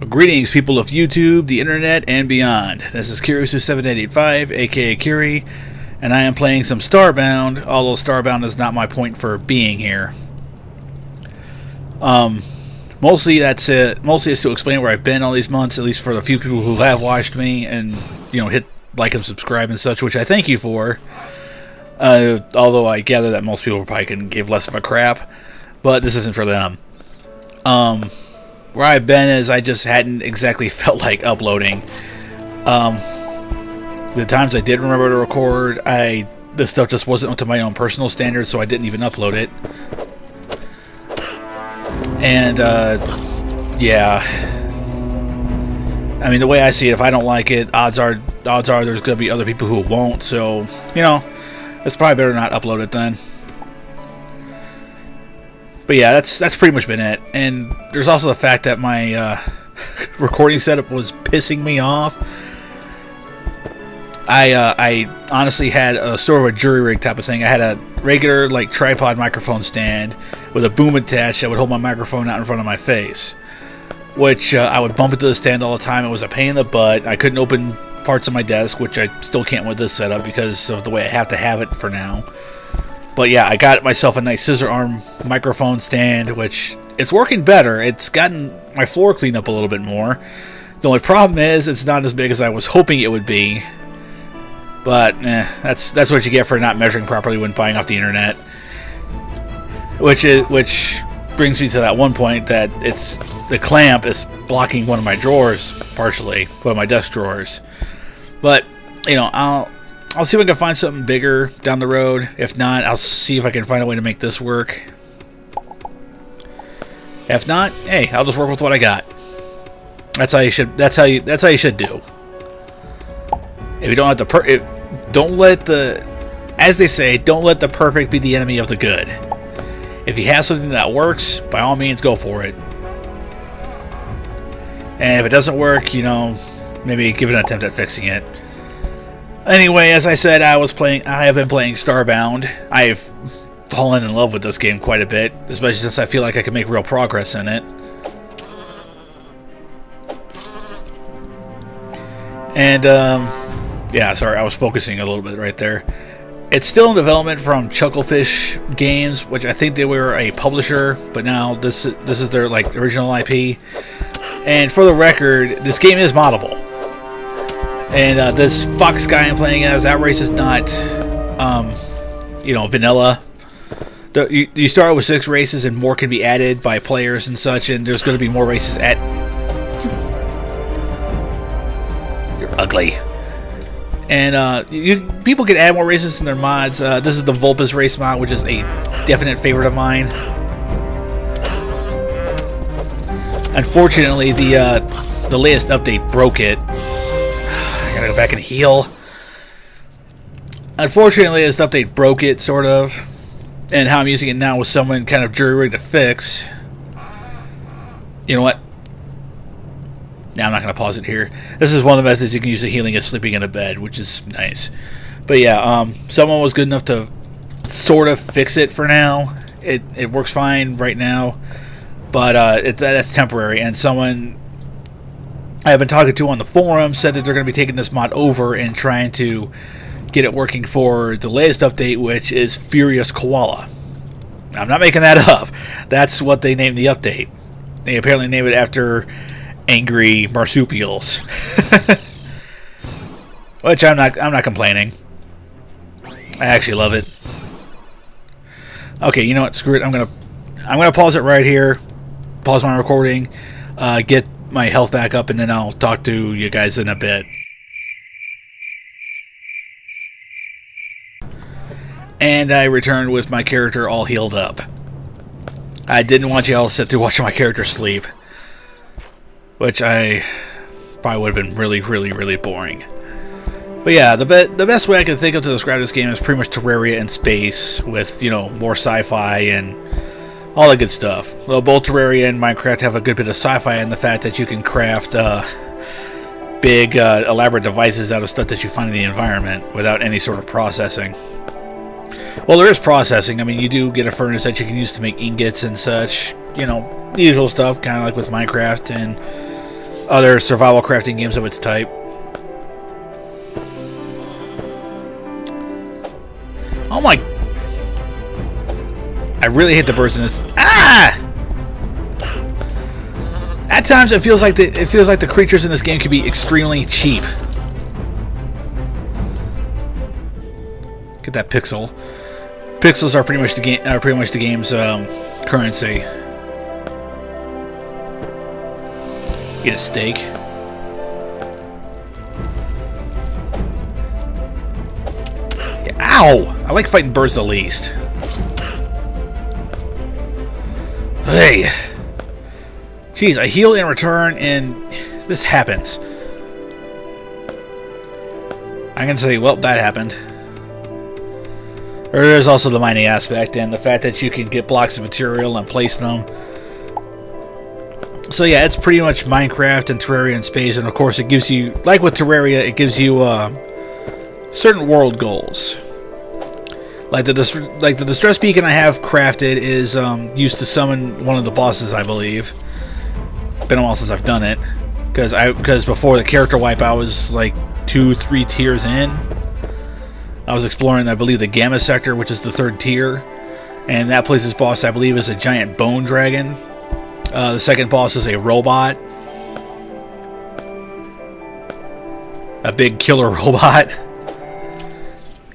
Greetings, people of YouTube, the internet, and beyond. This is Kirisu7885, aka Kiri, and I am playing some Starbound, although Starbound is not my point for being here. Mostly that's it. Mostly it's to explain where I've been all these months, at least for the few people who have watched me and, hit like and subscribe and such, which I thank you for. Although I gather that most people probably can give less of a crap, but this isn't for them. Where I've been is I just hadn't exactly felt like uploading. The times I did remember to record, this stuff just wasn't up to my own personal standards, so I didn't even upload it. And, yeah. I mean, the way I see it, if I don't like it, odds are there's going to be other people who won't, so, it's probably better not upload it then. But yeah, that's pretty much been it. And there's also the fact that my recording setup was pissing me off. I honestly had a sort of a jury rig type of thing. I had a regular tripod microphone stand with a boom attached that would hold my microphone out in front of my face, which I would bump into the stand all the time. It was a pain in the butt. I couldn't open parts of my desk, which I still can't with this setup because of the way I have to have it for now. But yeah, I got myself a nice scissor arm microphone stand, which it's working better. It's gotten my floor cleaned up a little bit more. The only problem is it's not as big as I was hoping it would be. But that's what you get for not measuring properly when buying off the internet. Which brings me to that one point that the clamp is blocking one of my drawers partially, one of my desk drawers. But I'll see if I can find something bigger down the road. If not, I'll see if I can find a way to make this work. If not, hey, I'll just work with what I got. That's how you should. That's how you should do. If you don't let as they say, don't let the perfect be the enemy of the good. If you have something that works, by all means, go for it. And if it doesn't work, maybe give it an attempt at fixing it. Anyway, as I said, I have been playing Starbound. I've fallen in love with this game quite a bit, especially since I feel like I can make real progress in it. And, yeah, sorry, I was focusing a little bit right there. It's still in development from Chucklefish Games, which I think they were a publisher, but now this is their original IP. And for the record, this game is moddable. And this fox guy I'm playing as, that race is not, vanilla. You start with 6 races and more can be added by players and such, and there's going to be more races at... You're ugly. And people can add more races in their mods. This is the Vulpes race mod, which is a definite favorite of mine. Unfortunately, the latest update broke it. I gotta go back and heal. Unfortunately, this update broke it, sort of. And how I'm using it now with someone kind of jury-rigged to fix. You know what? Now I'm not going to pause it here. This is one of the methods you can use the healing is sleeping in a bed, which is nice. But yeah, someone was good enough to sort of fix it for now. It works fine right now. But that's temporary. And someone I have been talking to on the forum said that they're going to be taking this mod over and trying to get it working for the latest update, which is Furious Koala. I'm not making that up. That's what they named the update. They apparently named it after angry marsupials. Which I'm not complaining. I actually love it. Okay, you know what? Screw it. I'm gonna pause it right here. Pause my recording. Get my health back up, and then I'll talk to you guys in a bit. And I returned with my character all healed up. I didn't want you all to sit through watching my character sleep, which I probably would have been really, really, really boring. But yeah, the best way I can think of to describe this game is pretty much Terraria in space with, more sci-fi and all that good stuff. Well, both Terraria and Minecraft have a good bit of sci-fi in the fact that you can craft big, elaborate devices out of stuff that you find in the environment without any sort of processing. Well, there is processing. I mean, you do get a furnace that you can use to make ingots and such. The usual stuff, kind of like with Minecraft. And other survival crafting games of its type. Oh my! I really hate the birds in this. Ah! At times, it feels like the creatures in this game can be extremely cheap. Get that pixel. Pixels are pretty much the game's currency. Eat a steak. Yeah, ow! I like fighting birds the least. Hey! Jeez, I heal in return and this happens. I'm gonna say, well, that happened. Or there's also the mining aspect and the fact that you can get blocks of material and place them. So yeah, it's pretty much Minecraft and Terraria in space, and of course it gives you, like with Terraria, it gives you certain world goals. Like the distress beacon I have crafted is used to summon one of the bosses, I believe. Been a while since I've done it, because before the character wipe I was like 2-3 tiers in. I was exploring, I believe, the Gamma sector, which is the 3rd tier, and that place's boss, I believe, is a giant bone dragon. The second boss is a robot. A big killer robot.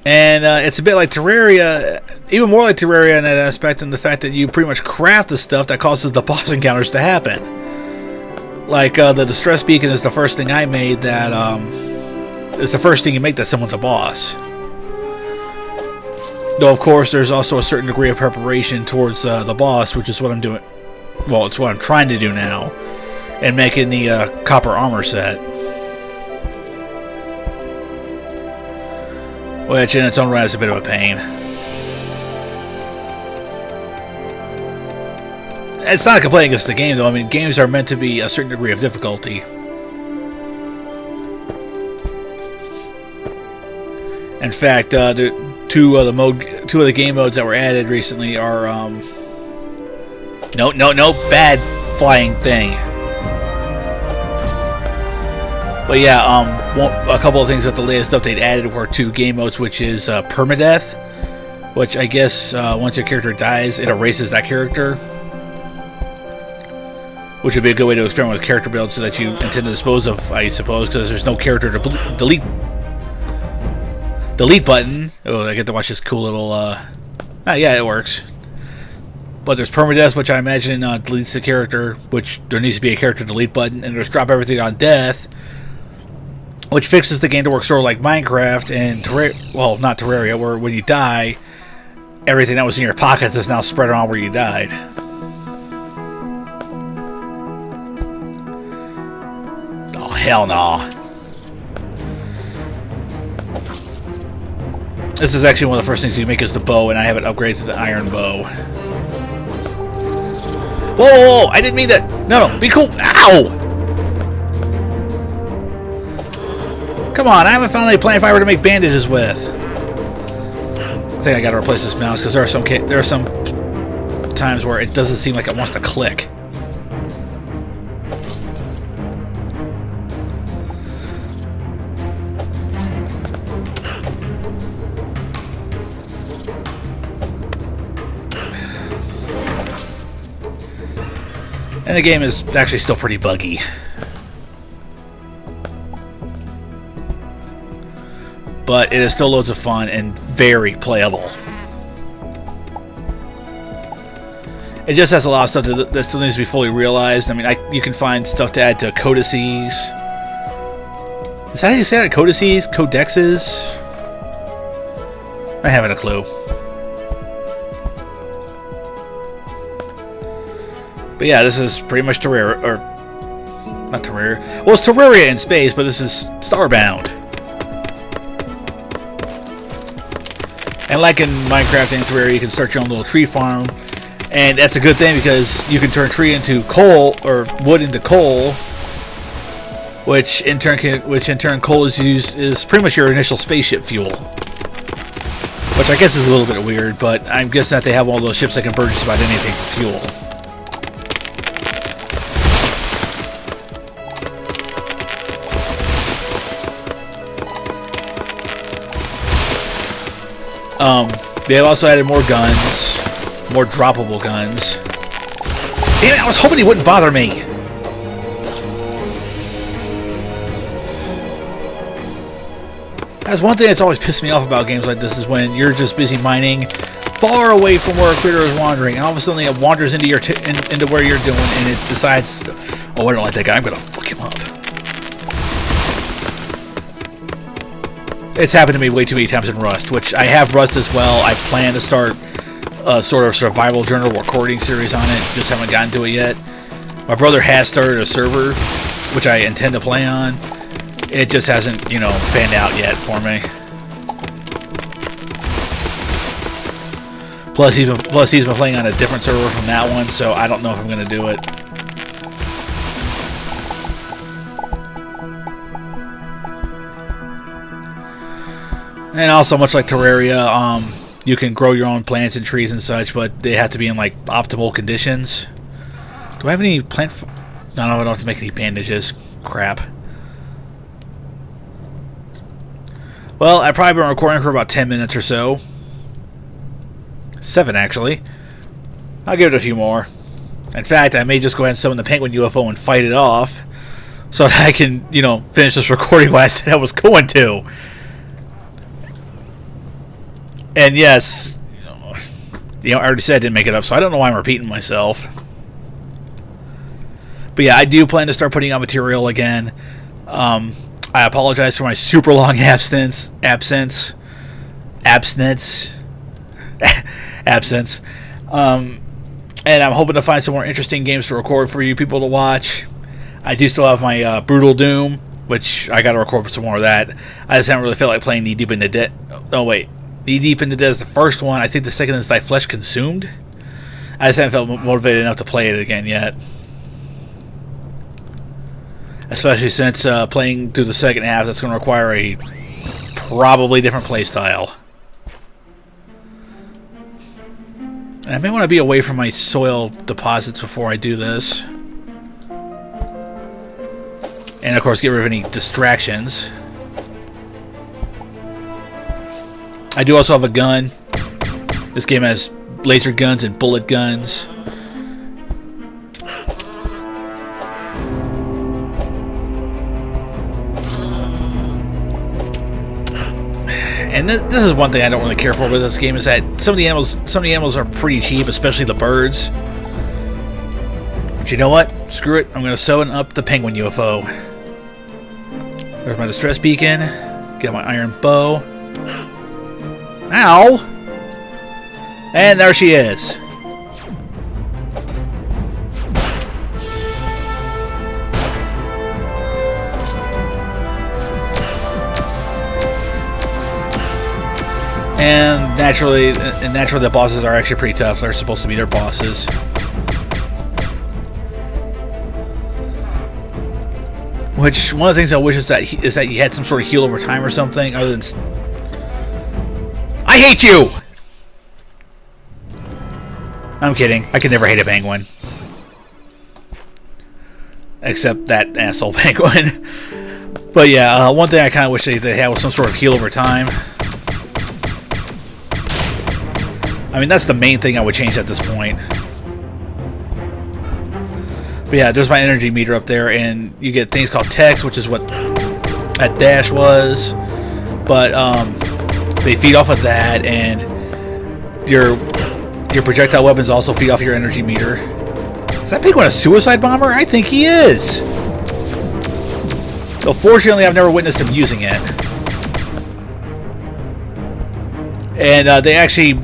And it's a bit like Terraria, even more like Terraria in that aspect, in the fact that you pretty much craft the stuff that causes the boss encounters to happen. Like, the Distress Beacon is the first thing I made that, it's the first thing you make that someone's a boss. Though, of course, there's also a certain degree of preparation towards the boss, which is what I'm doing. Well, it's what I'm trying to do now, and making the copper armor set. Which, in its own right, is a bit of a pain. It's not a complaint against the game, though. I mean, games are meant to be a certain degree of difficulty. In fact, two of the game modes that were added recently are no, bad flying thing. But yeah, a couple of things that the latest update added were 2 game modes, which is permadeath, which I guess once your character dies, it erases that character, which would be a good way to experiment with character builds so that you intend to dispose of, I suppose, because there's no character to delete button. Oh, I get to watch this cool little yeah, it works. But there's permadeath, which I imagine deletes the character, which there needs to be a character delete button, and there's drop everything on death, which fixes the game to work sort of like Minecraft and well, not Terraria, where when you die, everything that was in your pockets is now spread around where you died. Oh, hell no. This is actually one of the first things you make is the bow, and I have it upgraded to the iron bow. Whoa, I didn't mean that. No, be cool. Ow! Come on, I haven't found any plant fiber to make bandages with. I think I gotta replace this mouse, because there are some times where it doesn't seem like it wants to click. And the game is actually still pretty buggy. But it is still loads of fun and very playable. It just has a lot of stuff that still needs to be fully realized. I mean, you can find stuff to add to codices. Is that how you say it? Codices? Codexes? I haven't a clue. But yeah, this is pretty much Terraria, or not Terraria. Well, it's Terraria in space, but this is Starbound. And like in Minecraft and Terraria, you can start your own little tree farm, and that's a good thing because you can turn tree into coal or wood into coal, which in turn coal is pretty much your initial spaceship fuel. Which I guess is a little bit weird, but I'm guessing that they have all those ships that can burn just about anything for fuel. They also added more guns, more droppable guns. Damn it, I was hoping he wouldn't bother me. That's one thing that's always pissed me off about games like this is when you're just busy mining far away from where a critter is wandering, and all of a sudden it wanders into your into where you're doing, and it decides, oh, I don't like that guy, I'm gonna fuck him up. It's happened to me way too many times in Rust, which I have Rust as well. I plan to start a sort of survival journal recording series on it, just haven't gotten to it yet. My brother has started a server, which I intend to play on. It just hasn't, you know, panned out yet for me. Plus he's been playing on a different server from that one, so I don't know if I'm going to do it. And also, much like Terraria, you can grow your own plants and trees and such, but they have to be in like optimal conditions. Do I have any plant? No, I don't have to make any bandages. Crap. Well, I've probably been recording for about 10 minutes or so. 7, actually. I'll give it a few more. In fact, I may just go ahead and summon the penguin UFO and fight it off, so that I can, you know, finish this recording when I said I was going to. And yes, you know, I already said I didn't make it up, so I don't know why I'm repeating myself. But yeah, I do plan to start putting out material again. I apologize for my super long absence. And I'm hoping to find some more interesting games to record for you people to watch. I do still have my Brutal Doom, which I got to record some more of that. I just haven't really felt like playing Knee Deep in the Dead. No, wait. Knee Deep in the Dead is the first one. I think the second is Thy Flesh Consumed. I just haven't felt motivated enough to play it again yet. Especially since playing through the second half, that's going to require a probably different play style. And I may want to be away from my soil deposits before I do this. And of course, get rid of any distractions. I do also have a gun. This game has laser guns and bullet guns. And this is one thing I don't really care for with this game, is that some of the animals are pretty cheap, especially the birds. But you know what? Screw it. I'm going to summon up the penguin UFO. There's my distress beacon. Get my iron bow. Ow! And there she is. And naturally, the bosses are actually pretty tough. They're supposed to be their bosses. Which, one of the things I wish is that you had some sort of heal over time or something, other than... I hate you! I'm kidding. I could never hate a penguin. Except that asshole penguin. But yeah, one thing I kind of wish they had was some sort of heal over time. I mean, that's the main thing I would change at this point. But yeah, there's my energy meter up there, and you get things called techs, which is what that dash was. But they feed off of that, and your projectile weapons also feed off your energy meter. Is that penguin a suicide bomber? I think he is. Though fortunately, I've never witnessed him using it. And they actually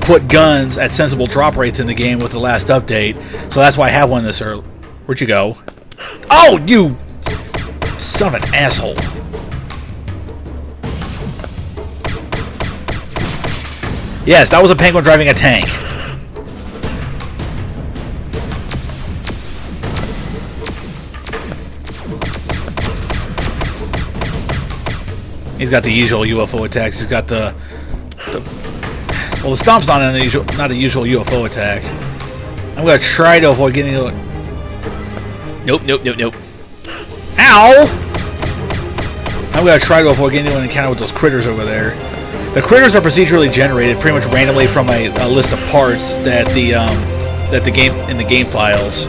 put guns at sensible drop rates in the game with the last update, so that's why I have one this early. Where'd you go? Oh, you son of an asshole. Yes, that was a penguin driving a tank. He's got the usual UFO attacks. He's got the well, the stomp's not a usual UFO attack. I'm gonna try to avoid getting into it. Nope. Ow! I'm gonna try to avoid getting into an encounter with those critters over there. The critters are procedurally generated pretty much randomly from a list of parts that the game files.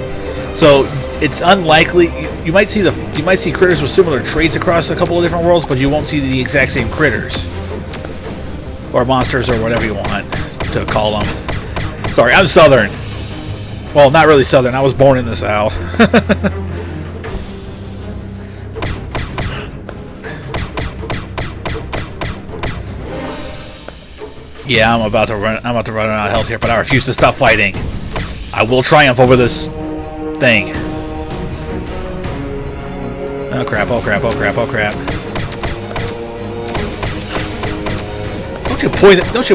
So it's unlikely you might see critters with similar traits across a couple of different worlds, but you won't see the exact same critters or monsters or whatever you want to call them. Sorry, I'm Southern. Well, not really Southern. I was born in the South. Yeah, I'm about to run out of health here, but I refuse to stop fighting. I will triumph over this thing. Oh crap, oh crap, oh crap, oh crap. Don't you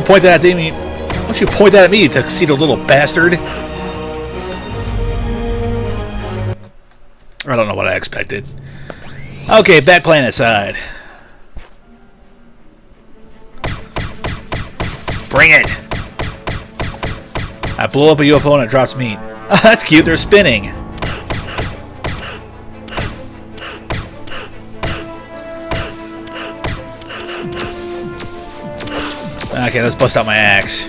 point that at me. Don't you point that at me, you tuxedo little bastard. I don't know what I expected. Okay, back planet side. Bring it! I blew up a UFO and it drops meat. Oh, that's cute, they're spinning. Okay, let's bust out my axe.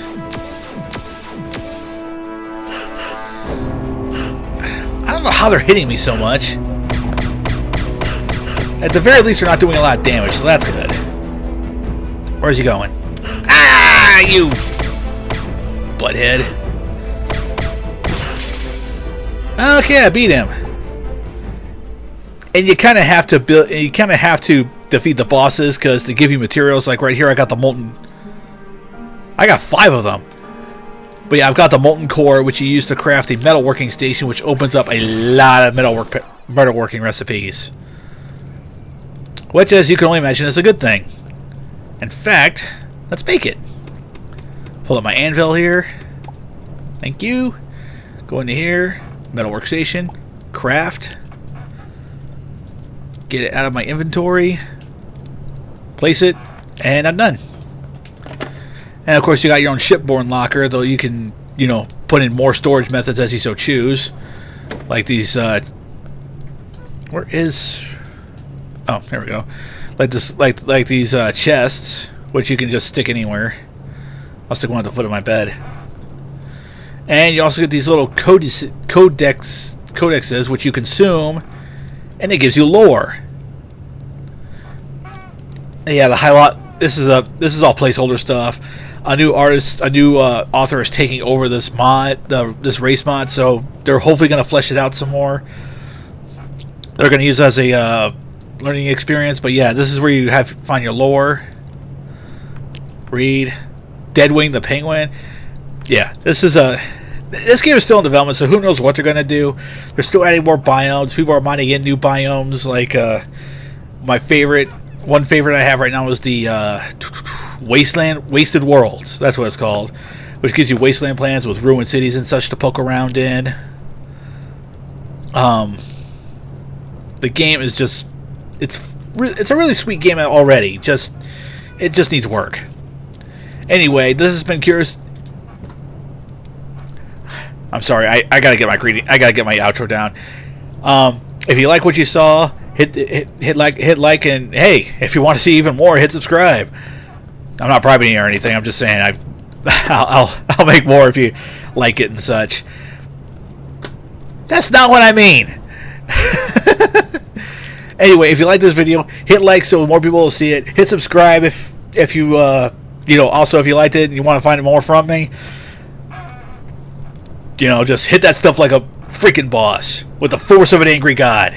I don't know how they're hitting me so much. At the very least, they're not doing a lot of damage, so that's good. Where's he going? Ah, you butthead. Okay, I beat him. And you kind of have to defeat the bosses because to give you materials, like right here, I got the molten. I got 5 of them. But yeah, I've got the molten core, which you use to craft a metalworking station, which opens up a lot of metalworking recipes. Which, as you can only imagine, is a good thing. In fact, let's make it. Pull up my anvil here. Thank you. Go into here. Metalwork station. Craft. Get it out of my inventory. Place it. And I'm done. And of course, you got your own shipborne locker, though you can, put in more storage methods as you so choose. Like these, where is... Oh, there we go. Like these chests, which you can just stick anywhere. I'll stick one at the foot of my bed. And you also get these little codexes, which you consume, and it gives you lore. And yeah, the highlight. This is all placeholder stuff. A new author is taking over this mod, this race mod, so they're hopefully going to flesh it out some more. They're going to use it as a learning experience, but yeah, this is where you find your lore. Read. Deadwing the Penguin. Yeah, this game is still in development, so who knows what they're going to do. They're still adding more biomes. People are mining in new biomes, like one favorite I have right now is the Wasted Worlds. That's what it's called, which gives you wasteland planets with ruined cities and such to poke around in. The game is just it's a really sweet game already. It just needs work. Anyway, this has been Curious. I'm sorry, I gotta get my outro down. If you like what you saw, hit like, and hey, if you want to see even more, hit subscribe. I'm not bribing you or anything. I'm just saying I'll make more if you like it and such. That's not what I mean. Anyway, if you like this video, hit like so more people will see it. Hit subscribe if you also if you liked it and you want to find more from me. Just hit that stuff like a freaking boss with the force of an angry god.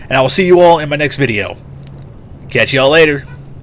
And I will see you all in my next video. Catch y'all later.